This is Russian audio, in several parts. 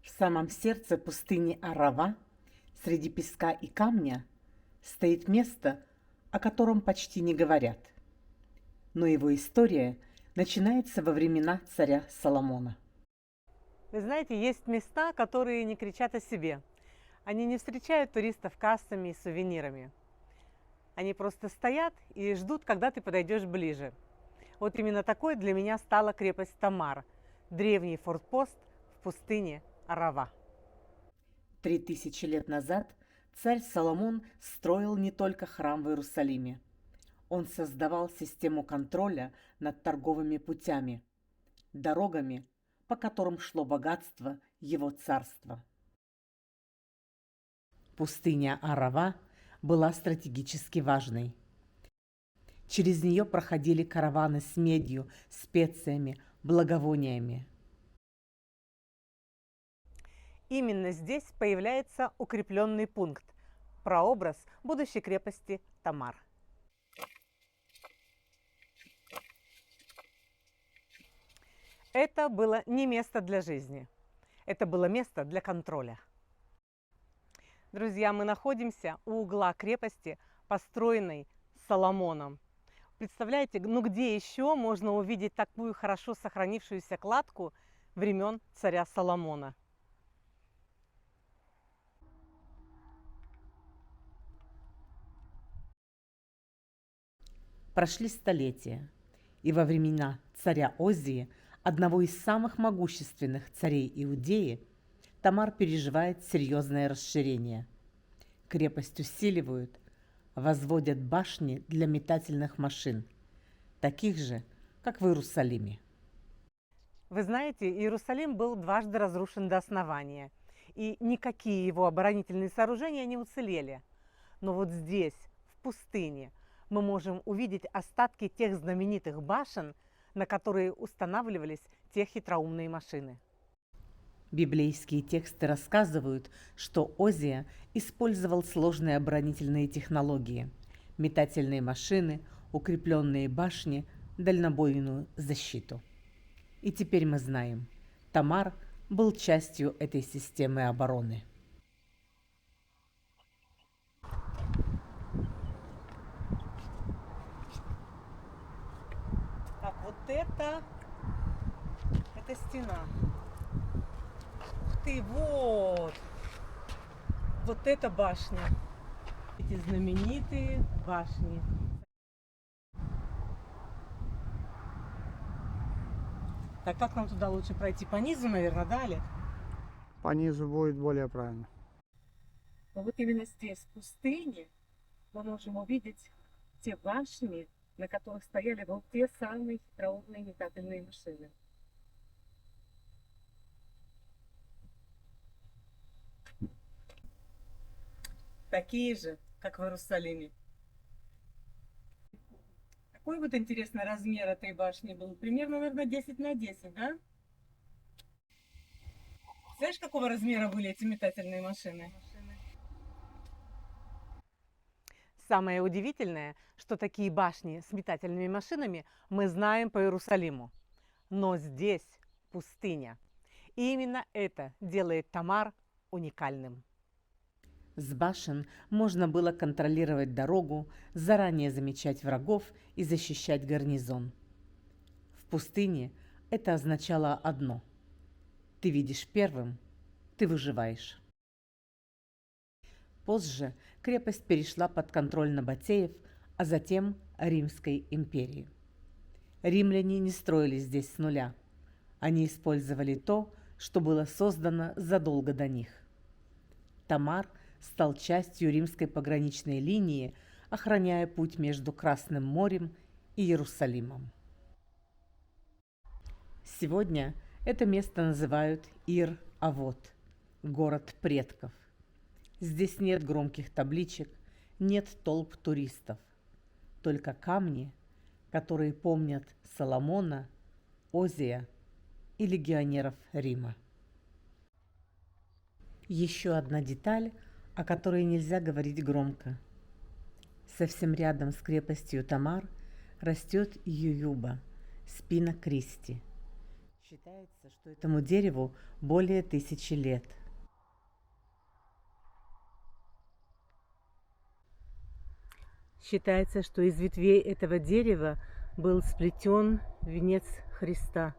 В самом сердце пустыни Арава, среди песка и камня, стоит место, о котором почти не говорят. Но его история начинается во времена царя Соломона. Вы знаете, есть места, которые не кричат о себе. Они не встречают туристов кассами и сувенирами. Они просто стоят и ждут, когда ты подойдешь ближе. Вот именно такой для меня стала крепость Тамар, древний форпост в пустыне Арава. 3000 лет назад царь Соломон строил не только храм в Иерусалиме. Он создавал систему контроля над торговыми путями, дорогами, по которым шло богатство его царства. Пустыня Арава была стратегически важной. Через нее проходили караваны с медью, специями, благовониями. Именно здесь появляется укрепленный пункт, прообраз будущей крепости Тамар. Это было не место для жизни, это было место для контроля. Друзья, мы находимся у угла крепости, построенной Соломоном. Представляете, ну где еще можно увидеть такую хорошо сохранившуюся кладку времен царя Соломона? Прошли столетия, и во времена царя Озии, одного из самых могущественных царей Иудеи, Тамар переживает серьезное расширение. Крепость усиливают, возводят башни для метательных машин, таких же, как в Иерусалиме. Вы знаете, Иерусалим был дважды разрушен до основания, и никакие его оборонительные сооружения не уцелели. Но вот здесь, в пустыне, мы можем увидеть остатки тех знаменитых башен, на которые устанавливались те хитроумные машины. Библейские тексты рассказывают, что Озия использовал сложные оборонительные технологии, метательные машины, укрепленные башни, дальнобойную защиту. И теперь мы знаем, Тамар был частью этой системы обороны. Так, вот это стена. Ух ты, вот эта башня. Эти знаменитые башни. Так, как нам туда лучше пройти? По низу, наверное, да, Олег? По низу будет более правильно. Но вот именно здесь, в пустыне, мы можем увидеть те башни, на которых стояли вот те самые хитроумные метательные машины. Такие же, как в Иерусалиме. Какой вот интересный размер этой башни был? Примерно, наверное, 10 на 10, да? Знаешь, какого размера были эти метательные машины? Самое удивительное, что такие башни с метательными машинами мы знаем по Иерусалиму. Но здесь пустыня. И именно это делает Тамар уникальным. С башен можно было контролировать дорогу, заранее замечать врагов и защищать гарнизон. В пустыне это означало одно: ты видишь первым, ты выживаешь. Позже крепость перешла под контроль набатеев, а затем Римской империи. Римляне не строили здесь с нуля. Они использовали то, что было создано задолго до них. Тамар стал частью римской пограничной линии, охраняя путь между Красным морем и Иерусалимом. Сегодня это место называют Ир-Авот, город предков. Здесь нет громких табличек, нет толп туристов, только камни, которые помнят Соломона, Озия и легионеров Рима. Еще одна деталь, о которой нельзя говорить громко. Совсем рядом с крепостью Тамар растет Ююба, спина Кристи. Считается, что этому дереву более 1000 лет. Считается, что из ветвей этого дерева был сплетен венец Христа.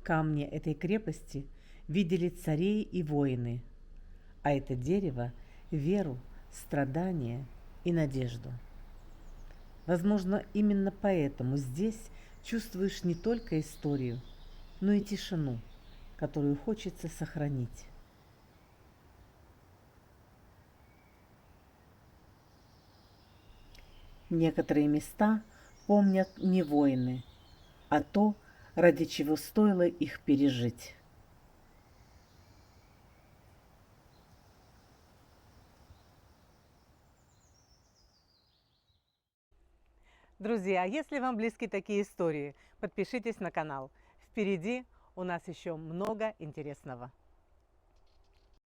Камни этой крепости видели цари и воины, а это дерево – веру, страдания и надежду. Возможно, именно поэтому здесь чувствуешь не только историю, но и тишину, которую хочется сохранить. Некоторые места помнят не воины, а то, ради чего стоило их пережить. Друзья, если вам близки такие истории, подпишитесь на канал. Впереди у нас еще много интересного.